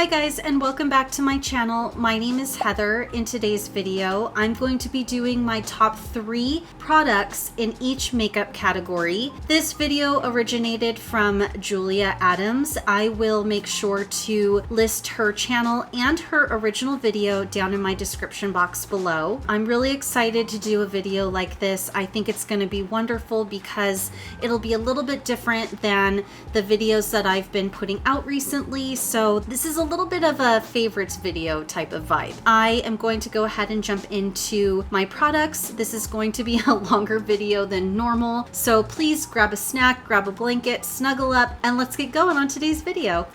Hi guys, and welcome back to my channel. My name is Heather. In today's video, I'm going to be doing my top 3 products in each makeup category. This video originated from Julia Adams. I will make sure to list her channel and her original video down in my description box below. I'm really excited to do a video like this. I think it's going to be wonderful because it'll be a little bit different than the videos that I've been putting out recently. So this is a little bit of a favorites video type of vibe. I am going to go ahead and jump into my products. This is going to be a longer video than normal, so please grab a snack, grab a blanket, snuggle up, and let's get going on today's video.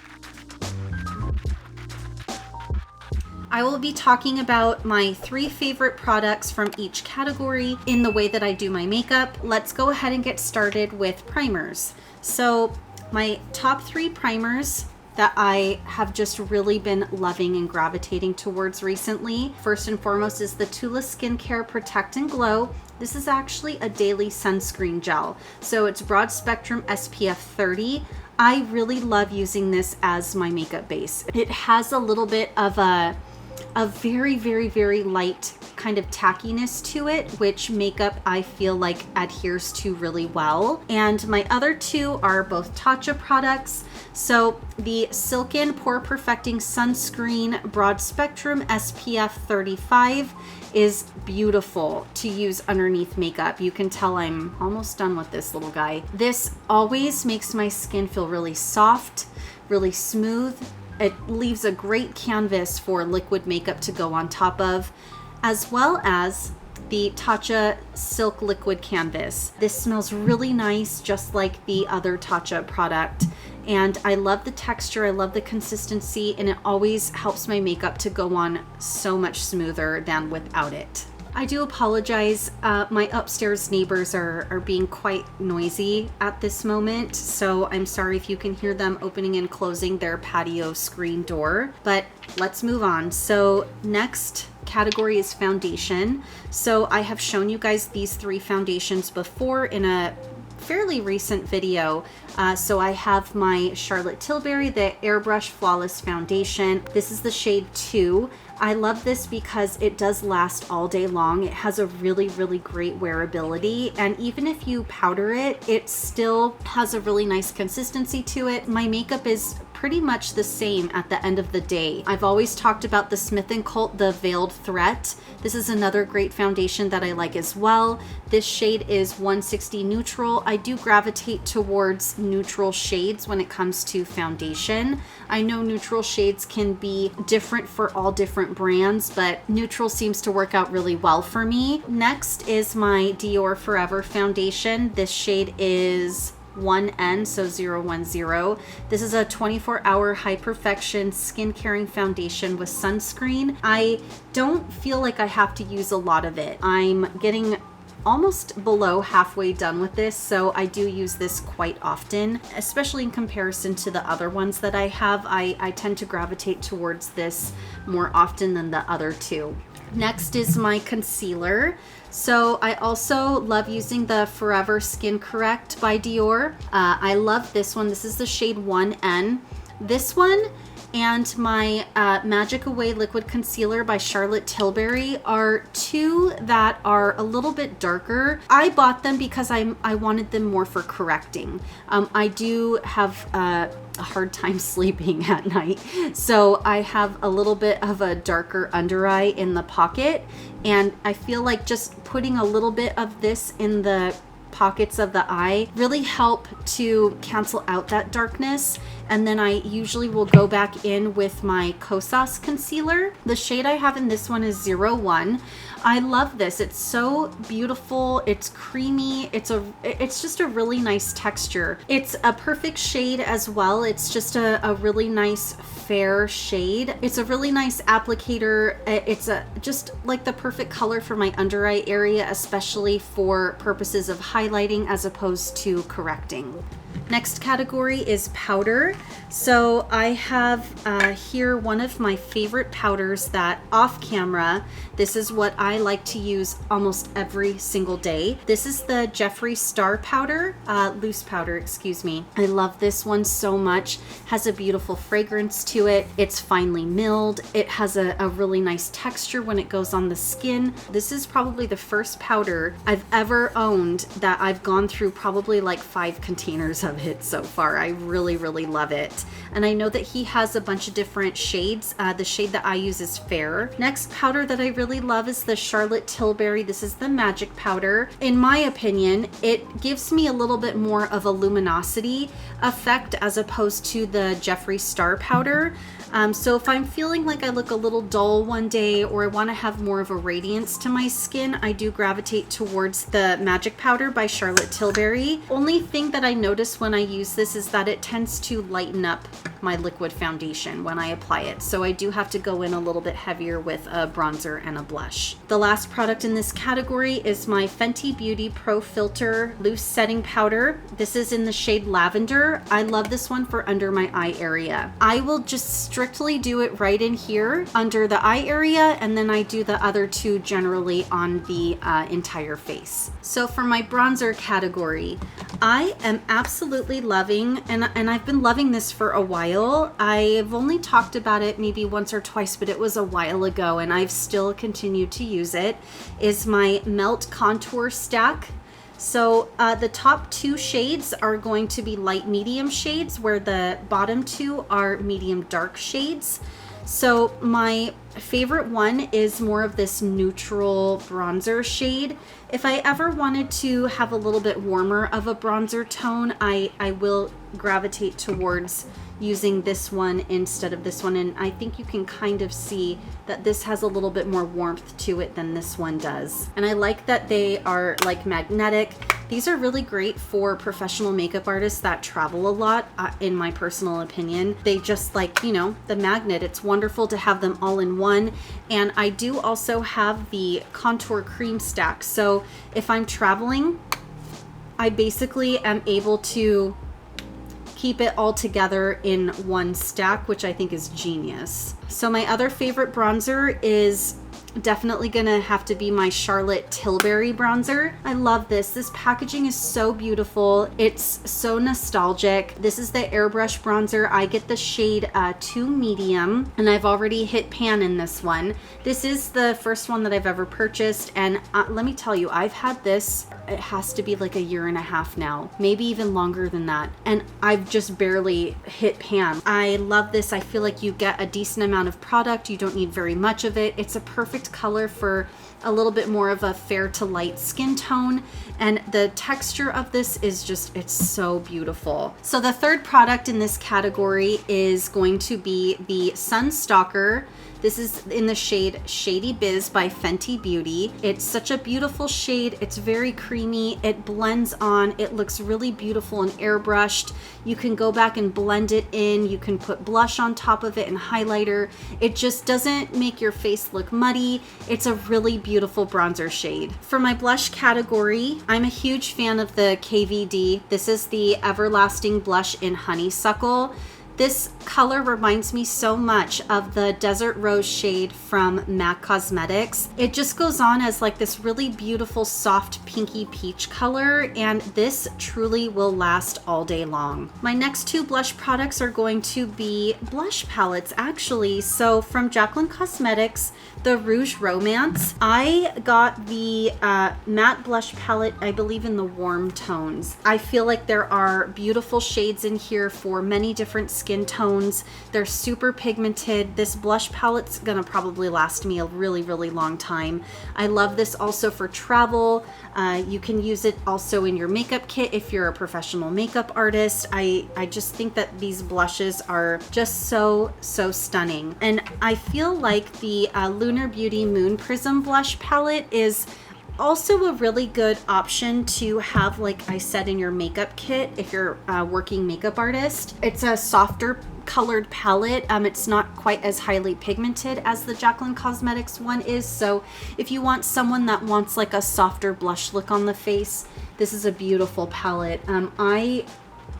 I will be talking about my 3 favorite products from each category in the way that I do my makeup. Let's go ahead and get started with primers. So my top 3 primers that I have just really been loving and gravitating towards recently. First and foremost is the Tula Skincare Protect and Glow. This is actually a daily sunscreen gel. So it's broad spectrum SPF 30. I really love using this as my makeup base. It has a little bit of a very light kind of tackiness to it, which makeup I feel like adheres to really well. And my other 2 are both Tatcha products. So the Silken Pore Perfecting Sunscreen Broad Spectrum SPF 35 is beautiful to use underneath makeup. You can tell I'm almost done with this little guy. This always makes my skin feel really soft, really smooth. It leaves a great canvas for liquid makeup to go on top of, as well as the Tatcha Silk Liquid Canvas. This smells really nice, just like the other Tatcha product. And I love the texture, I love the consistency, and it always helps my makeup to go on so much smoother than without it. I do apologize. My upstairs neighbors are being quite noisy at this moment, so I'm sorry if you can hear them opening and closing their patio screen door, but let's move on. So next category is foundation. So I have shown you guys these 3 foundations before in a fairly recent video. So I have my Charlotte Tilbury, the Airbrush Flawless Foundation. This is the shade 2. I love this because it does last all day long. It has a really great wearability, and even if you powder it, it still has a really nice consistency to it. My makeup is pretty much the same at the end of the day. I've always talked about the Smith & Cult, the Veiled Threat. This is another great foundation that I like as well. This shade is 160 Neutral. I do gravitate towards neutral shades when it comes to foundation. I know neutral shades can be different for all different brands, but neutral seems to work out really well for me. Next is my Dior Forever Foundation. This shade is 1N, so 010. This is a 24-hour high perfection skin caring foundation with sunscreen. I don't feel like I have to use a lot of it. I'm getting almost below halfway done with this, so I do use this quite often, especially in comparison to the other ones that I have. I tend to gravitate towards this more often than the other 2. Next is my concealer. So I also love using the Forever Skin Correct by Dior. I love this one. This is the shade 1N. This one and my Magic Away Liquid Concealer by Charlotte Tilbury are 2 that are a little bit darker. I bought them because I wanted them more for correcting. I do have a hard time sleeping at night, so I have a little bit of a darker under eye in the pocket, and I feel like just putting a little bit of this in the pockets of the eye really help to cancel out that darkness. And then I usually will go back in with my Kosas concealer. The shade I have in this one is 01. I love this. It's so beautiful. It's creamy. It's just a really nice texture. It's a perfect shade as well. It's just a really nice fair shade. It's a really nice applicator. It's just like the perfect color for my under eye area, especially for purposes of highlighting as opposed to correcting. Next category is powder. So I have here one of my favorite powders that off camera, this is what I like to use almost every single day. This is the Jeffree Star Powder, loose powder, excuse me. I love this one so much. Has a beautiful fragrance to it. It's finely milled. It has a really nice texture when it goes on the skin. This is probably the first powder I've ever owned that I've gone through probably like 5 containers of it so far. I really, really love it. And I know that he has a bunch of different shades. The shade that I use is Fair. Next powder that I really love is the Charlotte Tilbury. This is the Magic Powder. In my opinion, it gives me a little bit more of a luminosity effect as opposed to the Jeffree Star Powder. So if I'm feeling like I look a little dull one day or I want to have more of a radiance to my skin, I do gravitate towards the Magic Powder by Charlotte Tilbury. Only thing that I notice when I use this is that it tends to lighten up my liquid foundation when I apply it. So I do have to go in a little bit heavier with a bronzer and a blush. The last product in this category is my Fenty Beauty Pro Filter Loose Setting Powder. This is in the shade Lavender. I love this one for under my eye area. I will just strictly do it right in here under the eye area, and then I do the other two generally on the entire face. So for my bronzer category, I am absolutely loving, and I've been loving this for a while. I've only talked about it maybe once or twice, but it was a while ago and I've still continued to use it, is my Melt Contour Stack. So the top 2 shades are going to be light medium shades, where the bottom 2 are medium dark shades. So my favorite one is more of this neutral bronzer shade. If I ever wanted to have a little bit warmer of a bronzer tone, I will gravitate towards using this one instead of this one, and I think you can kind of see that this has a little bit more warmth to it than this one does. And I like that they are like magnetic. These are really great for professional makeup artists that travel a lot, in my personal opinion. They just like, you know, the magnet. It's wonderful to have them all in one. And I do also have the Contour Cream Stack. So if I'm traveling, I basically am able to keep it all together in one stack, which I think is genius. So my other favorite bronzer is definitely gonna have to be my Charlotte Tilbury bronzer. I love this. This packaging is so beautiful. It's so nostalgic. This is the Airbrush bronzer. I get the shade 2 medium, and I've already hit pan in this one. This is the first one that I've ever purchased, and let me tell you, I've had this, it has to be like a year and a half now, maybe even longer than that, and I've just barely hit pan. I love this. I feel like you get a decent amount of product. You don't need very much of it. It's a perfect color for a little bit more of a fair to light skin tone, and the texture of this is just, it's so beautiful. So the third product in this category is going to be the Sun Stalker. This is in the shade Shady Biz by Fenty Beauty. It's such a beautiful shade. It's very creamy. It blends on. It looks really beautiful and airbrushed. You can go back and blend it in. You can put blush on top of it and highlighter. It just doesn't make your face look muddy. It's a really beautiful bronzer shade. For my blush category, I'm a huge fan of the KVD. This is the Everlasting Blush in Honeysuckle. This color reminds me so much of the Desert Rose shade from MAC Cosmetics. It just goes on as like this really beautiful soft pinky peach color, and this truly will last all day long. My next 2 blush products are going to be blush palettes actually. So from Jaclyn Cosmetics, the Rouge Romance. I got the matte blush palette, I believe in the warm tones. I feel like there are beautiful shades in here for many different skin tones. They're super pigmented. This blush palette's gonna probably last me a really, really long time. I love this also for travel. You can use it also in your makeup kit if you're a professional makeup artist. I just think that these blushes are just so stunning. And I feel like the Lunar Beauty Moon Prism blush palette is also a really good option to have, like I said, in your makeup kit if you're a working makeup artist. It's a softer colored palette. It's not quite as highly pigmented as the Jaclyn Cosmetics one is. So if you want someone that wants like a softer blush look on the face, this is a beautiful palette. I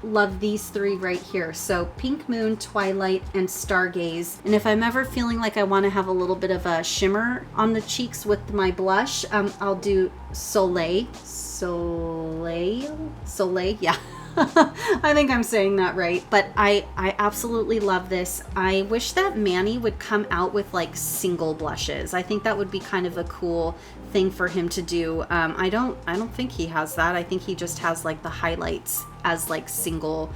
love these three right here. So Pink Moon, Twilight, and Stargaze. And if I'm ever feeling like I want to have a little bit of a shimmer on the cheeks with my blush, I'll do Soleil, yeah. I think I'm saying that right, but I absolutely love this. I wish that Manny would come out with like single blushes. I think that would be kind of a cool thing for him to do. I don't think he has that. I think he just has like the highlights as like single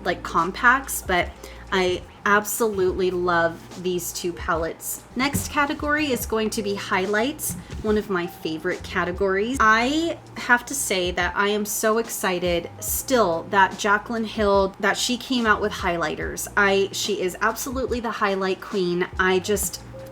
like compacts, but I absolutely love these two palettes. Next category is going to be highlights, one of my favorite categories. I have to say that I am so excited still that Jaclyn Hill, that she came out with highlighters. She is absolutely the highlight queen.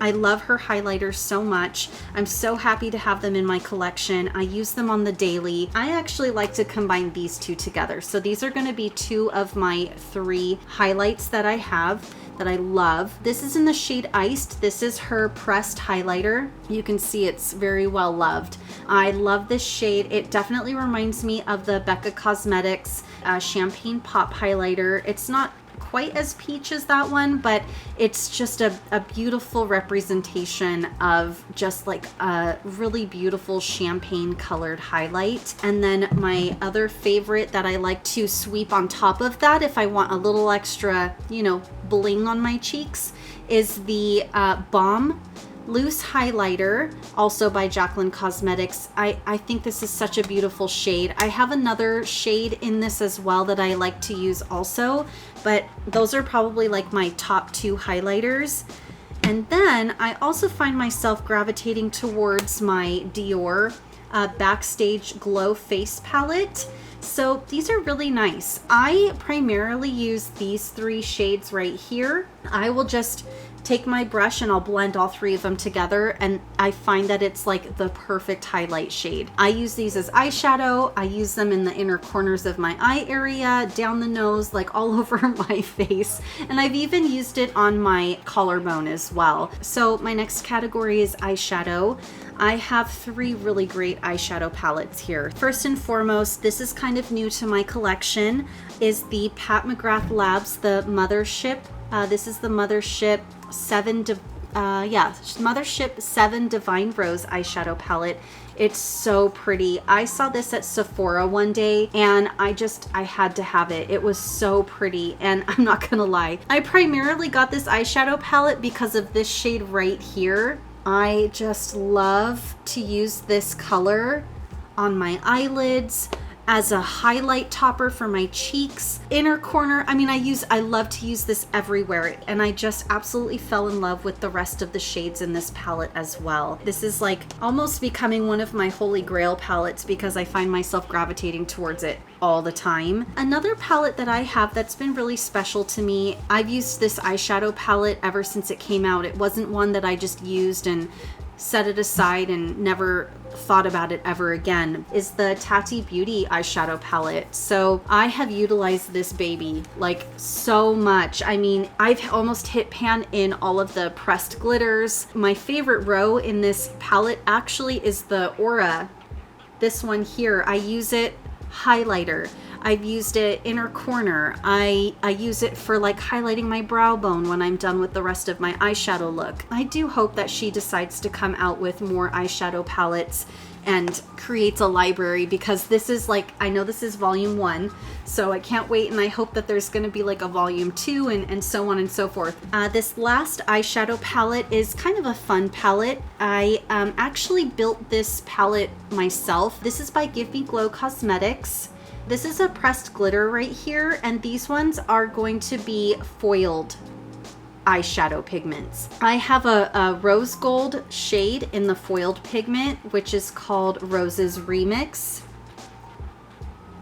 I love her highlighters so much. I'm so happy to have them in my collection. I use them on the daily. I actually like to combine these two together. So these are going to be two of my three highlights that I have that I love. This is in the shade Iced. This is her pressed highlighter. You can see it's very well loved. I love this shade. It definitely reminds me of the Becca Cosmetics Champagne Pop highlighter. It's not quite as peach as that one, but it's just a beautiful representation of just like a really beautiful champagne colored highlight. And then my other favorite that I like to sweep on top of that if I want a little extra, you know, bling on my cheeks is the Balm Loose Highlighter, also by Jaclyn Cosmetics. I think this is such a beautiful shade. I have another shade in this as well that I like to use also, but those are probably like my top two highlighters. And then I also find myself gravitating towards my Dior Backstage Glow Face Palette. So these are really nice. I primarily use these three shades right here. I will just take my brush and I'll blend all three of them together, and I find that it's like the perfect highlight shade. I use these as eyeshadow. I use them in the inner corners of my eye area, down the nose, like all over my face. And I've even used it on my collarbone as well. So my next category is eyeshadow. I have three really great eyeshadow palettes here. First and foremost, this is kind of new to my collection, is the Pat McGrath Labs, the Mothership. This is the Mothership 7 Divine Rose eyeshadow palette. It's so pretty. I saw this at Sephora one day and I had to have it. It was so pretty, and I'm not gonna lie, I primarily got this eyeshadow palette because of this shade right here. I just love to use this color on my eyelids as a highlight topper for my cheeks, inner corner. I mean, I love to use this everywhere, and I just absolutely fell in love with the rest of the shades in this palette as well. This is like almost becoming one of my holy grail palettes because I find myself gravitating towards it all the time. Another palette that I have that's been really special to me, I've used this eyeshadow palette ever since it came out. It wasn't one that I just used and set it aside and never thought about it ever again, is the Tati Beauty eyeshadow palette. So I have utilized this baby like so much. I mean, I've almost hit pan in all of the pressed glitters. My favorite row in this palette actually is the Aura. This one here, I use it highlighter. I've used it inner corner. I use it for like highlighting my brow bone when I'm done with the rest of my eyeshadow look. I do hope that she decides to come out with more eyeshadow palettes and creates a library, because this is like, I know this is volume 1, so I can't wait, and I hope that there's going to be like a volume 2 and so on and so forth. This last eyeshadow palette is kind of a fun palette. I actually built this palette myself. This is by Give Me Glow Cosmetics. This is a pressed glitter right here, and these ones are going to be foiled eyeshadow pigments. I have a rose gold shade in the foiled pigment, which is called Rose's Remix.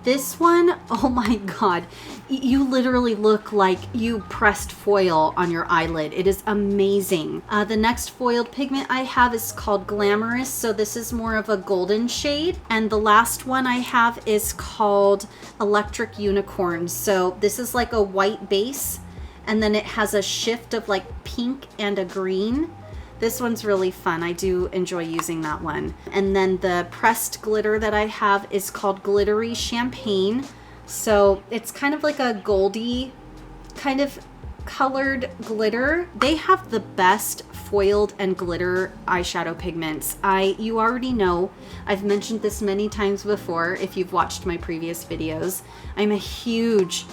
This one, oh my god, you literally look like you pressed foil on your eyelid. It is amazing. The next foiled pigment I have is called Glamorous, so this is more of a golden shade. And the last one I have is called Electric Unicorn. So this is like a white base, and then it has a shift of like pink and a green. This one's really fun. I do enjoy using that one. And then the pressed glitter that I have is called Glittery Champagne. So it's kind of like a goldy kind of colored glitter. They have the best foiled and glitter eyeshadow pigments. You already know, I've mentioned this many times before if you've watched my previous videos. I'm a huge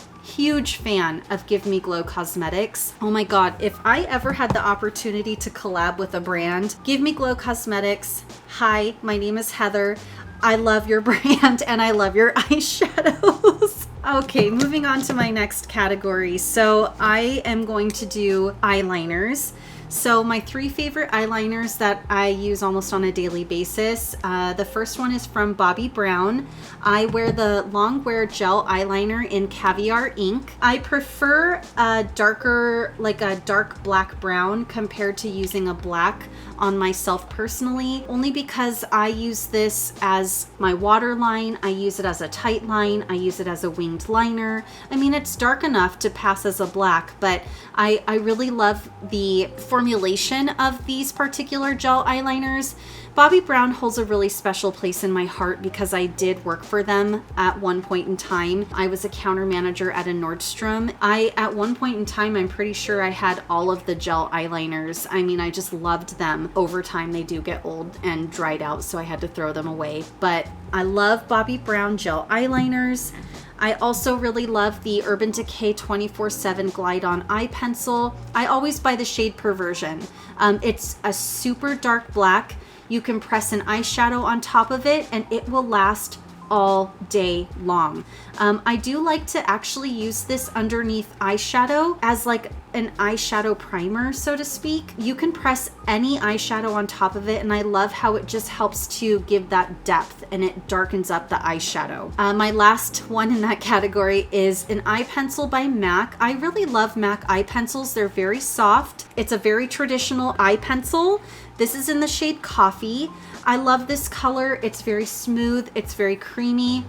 fan of Give Me Glow Cosmetics. Oh my god, if I ever had the opportunity to collab with a brand, Give Me Glow Cosmetics. Hi, my name is Heather. I love your brand and I love your eyeshadows. Okay, moving on to my next category. So I am going to do eyeliners. So my 3 favorite eyeliners that I use almost on a daily basis. The first one is from Bobbi Brown. I wear the Longwear gel eyeliner in Caviar Ink. I prefer a darker, like a dark black brown compared to using a black on myself personally, only because I use this as my waterline. I use it as a tight line. I use it as a winged liner. I mean, it's dark enough to pass as a black, but I really love the formulation of these particular gel eyeliners. Bobbi Brown holds a really special place in my heart because I did work for them at one point in time. I was a counter manager at a Nordstrom. At one point in time, I'm pretty sure I had all of the gel eyeliners. I mean, I just loved them. Over time, they do get old and dried out, so I had to throw them away. But I love Bobbi Brown gel eyeliners. I also really love the Urban Decay 24/7 Glide On Eye Pencil. I always buy the shade Perversion. It's a super dark black. You can press an eyeshadow on top of it and it will last all day long. I do like to actually use this underneath eyeshadow as like an eyeshadow primer, so to speak. You can press any eyeshadow on top of it, and I love how it just helps to give that depth and it darkens up the eyeshadow. My last one in that category is an eye pencil by MAC. I really love MAC eye pencils. They're very soft. It's a very traditional eye pencil. This is in the shade Coffee. I love this color. It's very smooth. It's very creamy.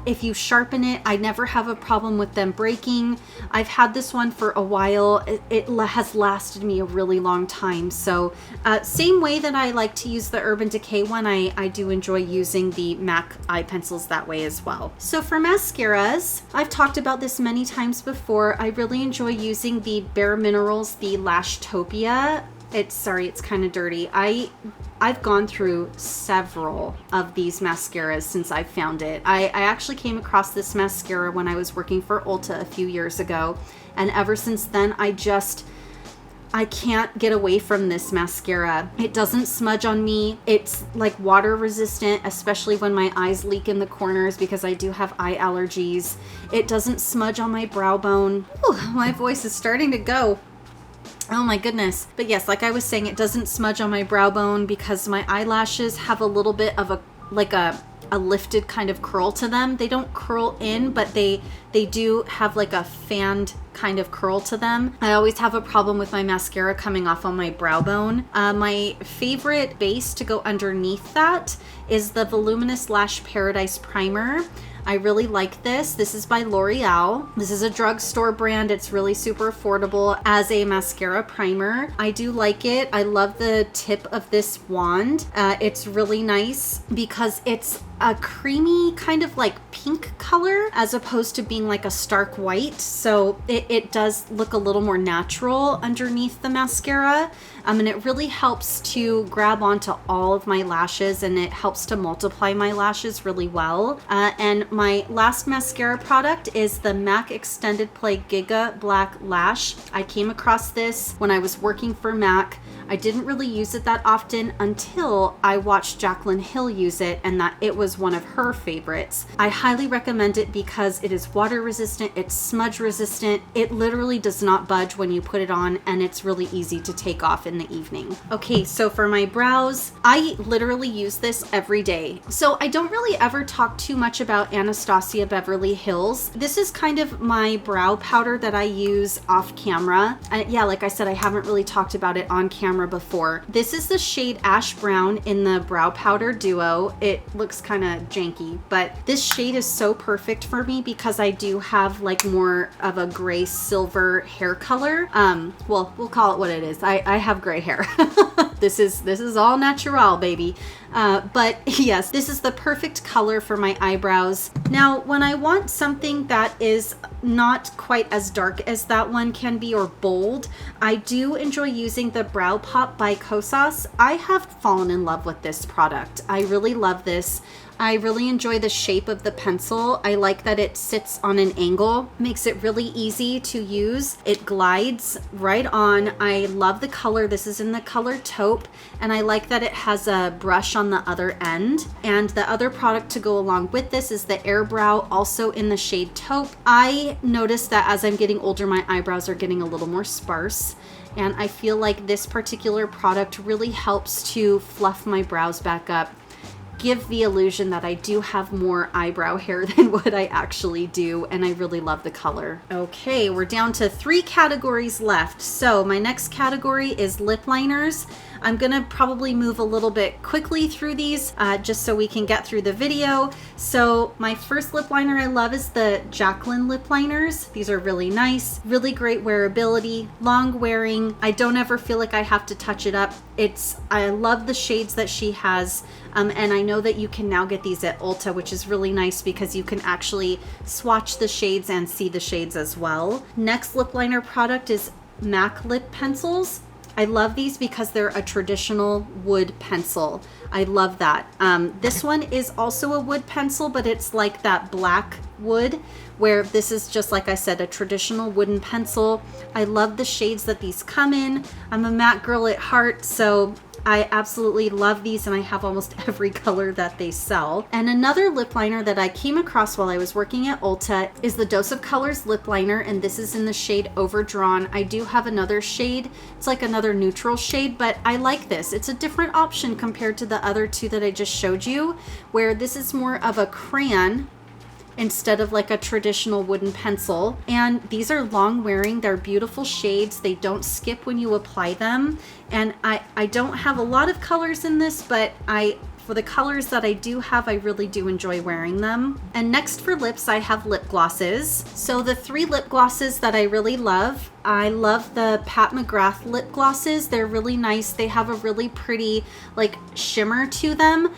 If you sharpen it, I never have a problem with them breaking. I've had this one for a while. It has lasted me a really long time. So same way that I like to use the Urban Decay one, I do enjoy using the MAC eye pencils that way as well. So for mascaras, I've talked about this many times before. I really enjoy using the Bare Minerals, the Lashtopia. It's kind of dirty. I've gone through several of these mascaras since I found it. I actually came across this mascara when I was working for Ulta a few years ago, and ever since then I can't get away from this mascara. It doesn't smudge on me. It's like water resistant, especially when my eyes leak in the corners because I do have eye allergies. It doesn't smudge on my brow bone. Ooh, my voice is starting to go. Oh my goodness. But yes, like I was saying, it doesn't smudge on my brow bone because my eyelashes have a little bit of a lifted kind of curl to them. They don't curl in, but they do have like a fanned kind of curl to them. I always have a problem with my mascara coming off on my brow bone. My favorite base to go underneath that is the Voluminous Lash Paradise Primer. I really like this. This is by L'Oreal. This is a drugstore brand. It's really super affordable as a mascara primer. I do like it. I love the tip of this wand. It's really nice because it's a creamy kind of like pink color as opposed to being like a stark white. So it does look a little more natural underneath the mascara. And it really helps to grab onto all of my lashes, and it helps to multiply my lashes really well. And my last mascara product is the MAC Extended Play Giga Black Lash. I came across this when I was working for MAC. I didn't really use it that often until I watched Jaclyn Hill use it, and that it was one of her favorites. I highly recommend it because it is water resistant, it's smudge resistant, it literally does not budge when you put it on, and it's really easy to take off in the evening. Okay, so for my brows, I literally use this every day. So I don't really ever talk too much about Anastasia Beverly Hills. This is kind of my brow powder that I use off camera. Yeah, like I said, I haven't really talked about it on camera before. This is the shade Ash Brown in the Brow Powder Duo. It looks kind of janky, but this shade is so perfect for me because I do have like more of a gray silver hair color. Well, we'll call it what it is. I have gray hair. This is all natural, baby. But yes, this is the perfect color for my eyebrows. Now, when I want something that is not quite as dark as that one can be or bold, I do enjoy using the Brow Pop by Kosas. I have fallen in love with this product. I really love this. I really enjoy the shape of the pencil. I like that it sits on an angle, makes it really easy to use. It glides right on. I love the color. This is in the color taupe, and I like that it has a brush on the other end. And the other product to go along with this is the Airbrush, also in the shade taupe. I noticed that as I'm getting older, my eyebrows are getting a little more sparse, and I feel like this particular product really helps to fluff my brows back up, give the illusion that I do have more eyebrow hair than what I actually do, and I really love the color. Okay, we're down to 3 categories left. So my next category is lip liners. I'm gonna probably move a little bit quickly through these just so we can get through the video. So my first lip liner I love is the Jaclyn lip liners. These are really nice, really great wearability, long wearing. I don't ever feel like I have to touch it up. I love the shades that she has, and I know that you can now get these at Ulta, which is really nice because you can actually swatch the shades and see the shades as well. Next lip liner product is MAC lip pencils. I love these because they're a traditional wood pencil. I love that. This one is also a wood pencil, but it's like that black wood, where this is just, like I said, a traditional wooden pencil. I love the shades that these come in. I'm a matte girl at heart, so I absolutely love these, and I have almost every color that they sell. And another lip liner that I came across while I was working at Ulta is the Dose of Colors lip liner, and this is in the shade Overdrawn. I do have another shade. It's like another neutral shade, but I like this. It's a different option compared to the other 2 that I just showed you, where this is more of a crayon instead of like a traditional wooden pencil. And these are long wearing. They're beautiful shades. They don't skip when you apply them. And I don't have a lot of colors in this, but for the colors that I do have, I really do enjoy wearing them. And next for lips, I have lip glosses. So the 3 lip glosses that I really love, I love the Pat McGrath lip glosses. They're really nice. They have a really pretty like shimmer to them.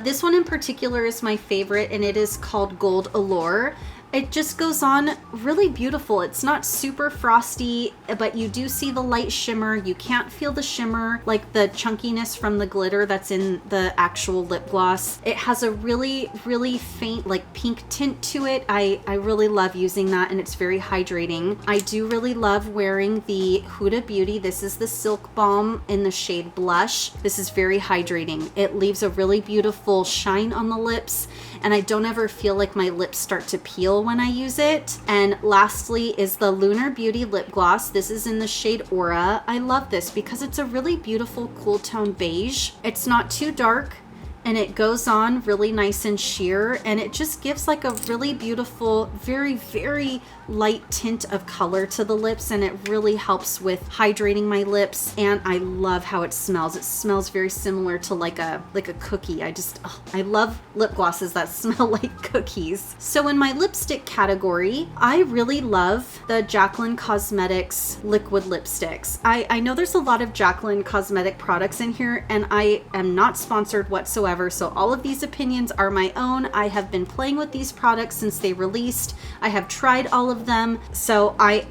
This one in particular is my favorite, and it is called Gold Allure. It just goes on really beautiful. It's not super frosty, but you do see the light shimmer. You can't feel the shimmer, like the chunkiness from the glitter that's in the actual lip gloss. It has a really, really faint like pink tint to it. I really love using that, and it's very hydrating. I do really love wearing the Huda Beauty. This is the Silk Balm in the shade Blush. This is very hydrating. It leaves a really beautiful shine on the lips, and I don't ever feel like my lips start to peel when I use it. And lastly is the Lunar Beauty lip gloss. This is in the shade Aura. I love this because it's a really beautiful cool tone beige. It's not too dark, and it goes on really nice and sheer, and it just gives like a really beautiful, very, very light tint of color to the lips, and it really helps with hydrating my lips. And I love how it smells. It smells very similar to like a cookie. I love lip glosses that smell like cookies. So in my lipstick category, I really love the Jaclyn Cosmetics liquid lipsticks. I know there's a lot of Jaclyn cosmetic products in here, and I am not sponsored whatsoever, so all of these opinions are my own. I have been playing with these products since they released. I have tried all of them, so I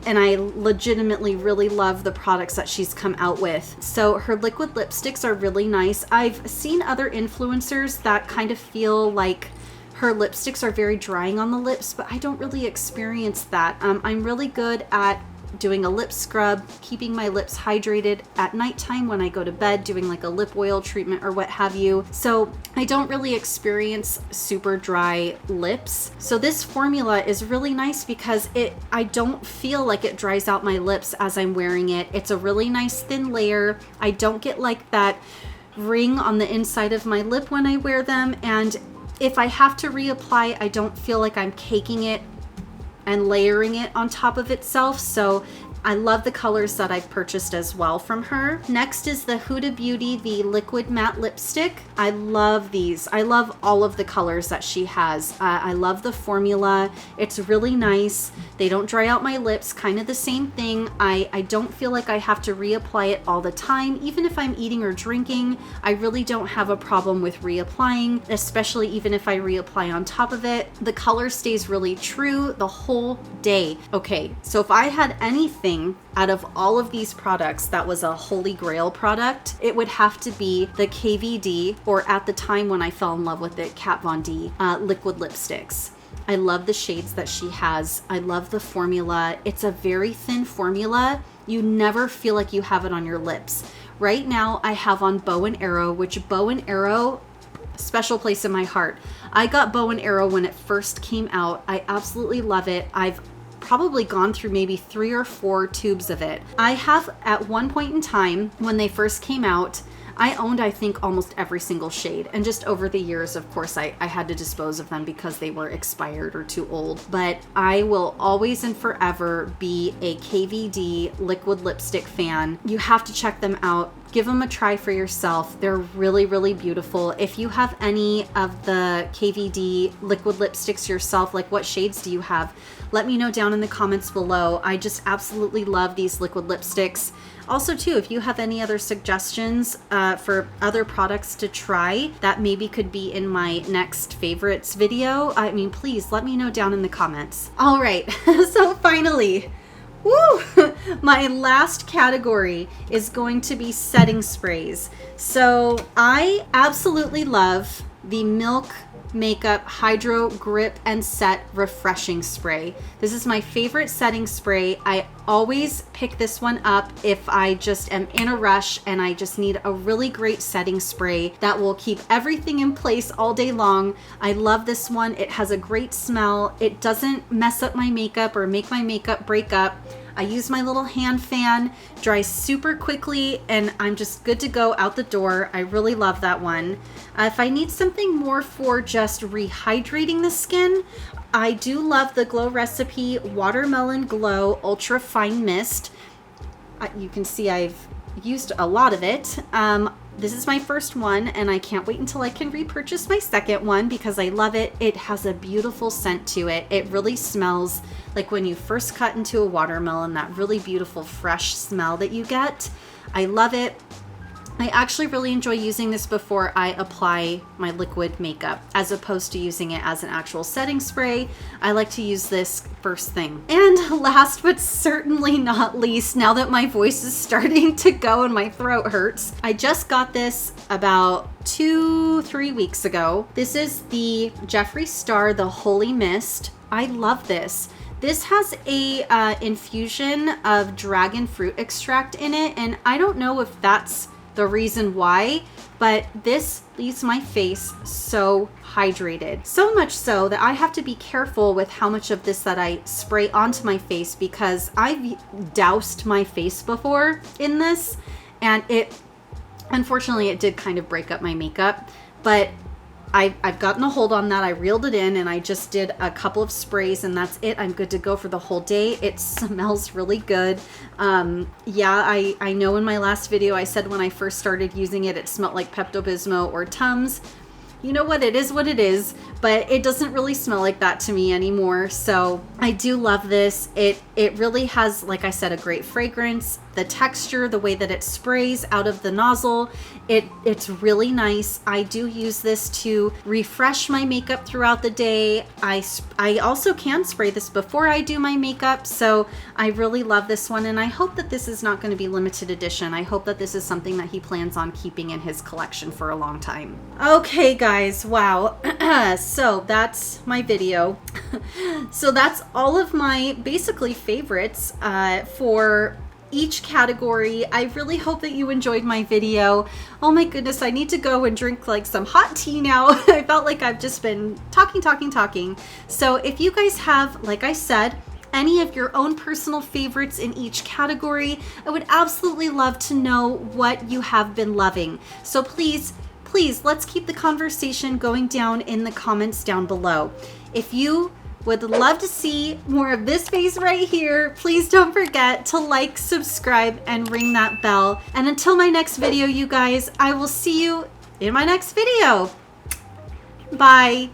legitimately really love the products that she's come out with. So her liquid lipsticks are really nice. I've seen other influencers that kind of feel like her lipsticks are very drying on the lips, but I don't really experience that. I'm really good at doing a lip scrub, keeping my lips hydrated at nighttime when I go to bed, doing like a lip oil treatment or what have you. So I don't really experience super dry lips. So this formula is really nice because I don't feel like it dries out my lips as I'm wearing it. It's a really nice thin layer. I don't get like that ring on the inside of my lip when I wear them. And if I have to reapply, I don't feel like I'm caking it and layering it on top of itself. So I love the colors that I've purchased as well from her. Next is the Huda Beauty, the Liquid Matte Lipstick. I love these. I love all of the colors that she has. I love the formula. It's really nice. They don't dry out my lips, kind of the same thing. I don't feel like I have to reapply it all the time. Even if I'm eating or drinking, I really don't have a problem with reapplying, especially even if I reapply on top of it. The color stays really true the whole day. Okay, so if I had anything out of all of these products that was a holy grail product, it would have to be the KVD, or at the time when I fell in love with it, Kat Von D liquid lipsticks. I love the shades that she has. I love the formula. It's a very thin formula. You never feel like you have it on your lips. Right now I have on Bow and Arrow, which Bow and Arrow, special place in my heart. I got Bow and Arrow when it first came out. I absolutely love it. I've probably gone through maybe 3 or 4 tubes of it. I have, at one point in time when they first came out, I owned, I think, almost every single shade. And just over the years, of course, I had to dispose of them because they were expired or too old. But I will always and forever be a KVD liquid lipstick fan. You have to check them out. Give them a try for yourself. They're really, really beautiful. If you have any of the KVD liquid lipsticks yourself, like what shades do you have? Let me know down in the comments below. I just absolutely love these liquid lipsticks. Also too, if you have any other suggestions for other products to try that maybe could be in my next favorites video, I mean, please let me know down in the comments. All right, so finally, woo, my last category is going to be setting sprays. So I absolutely love the Milk Makeup Hydro Grip and Set Refreshing Spray. This is my favorite setting spray. I always pick this one up if I just am in a rush and I just need a really great setting spray that will keep everything in place all day long. I love this one. It has a great smell. It doesn't mess up my makeup or make my makeup break up. I use my little hand fan, dries super quickly, and I'm just good to go out the door. I really love that one. If I need something more for just rehydrating the skin, I do love the Glow Recipe Watermelon Glow Ultra Fine Mist. You can see I've used a lot of it. This is my first one, and I can't wait until I can repurchase my second one because I love it. It has a beautiful scent to it. It really smells like when you first cut into a watermelon, that really beautiful fresh smell that you get. I love it. I actually really enjoy using this before I apply my liquid makeup, as opposed to using it as an actual setting spray. I like to use this first thing. And last but certainly not least, now that my voice is starting to go and my throat hurts, I just got this about 2-3 weeks ago. This is the Jeffree Star, the Holy Mist. I love this. This has a infusion of dragon fruit extract in it, and I don't know if that's the reason why, but this leaves my face so hydrated. So much so that I have to be careful with how much of this that I spray onto my face, because I've doused my face before in this, and unfortunately it did kind of break up my makeup, but I've gotten a hold on that. I reeled it in and I just did a couple of sprays and that's it. I'm good to go for the whole day. It smells really good. Yeah, I know in my last video I said when I first started using it, it smelled like Pepto-Bismol or Tums. You know what, it is what it is, but it doesn't really smell like that to me anymore. So I do love this. It really has, like I said, a great fragrance. The texture, the way that it sprays out of the nozzle, it's really nice. I do use this to refresh my makeup throughout the day. I also can spray this before I do my makeup, so I really love this one, and I hope that this is not going to be limited edition. I hope that this is something that he plans on keeping in his collection for a long time. Okay guys, wow. So that's my video. So that's all of my basically favorites for each category. I really hope that you enjoyed my video. Oh my goodness, I need to go and drink like some hot tea now. I felt like I've just been talking. So if you guys have, like I said, any of your own personal favorites in each category, I would absolutely love to know what you have been loving. So please, let's keep the conversation going down in the comments down below. If you Would love to see more of this face right here. Please don't forget to like, subscribe, and ring that bell. And until my next video, you guys, I will see you in my next video. Bye.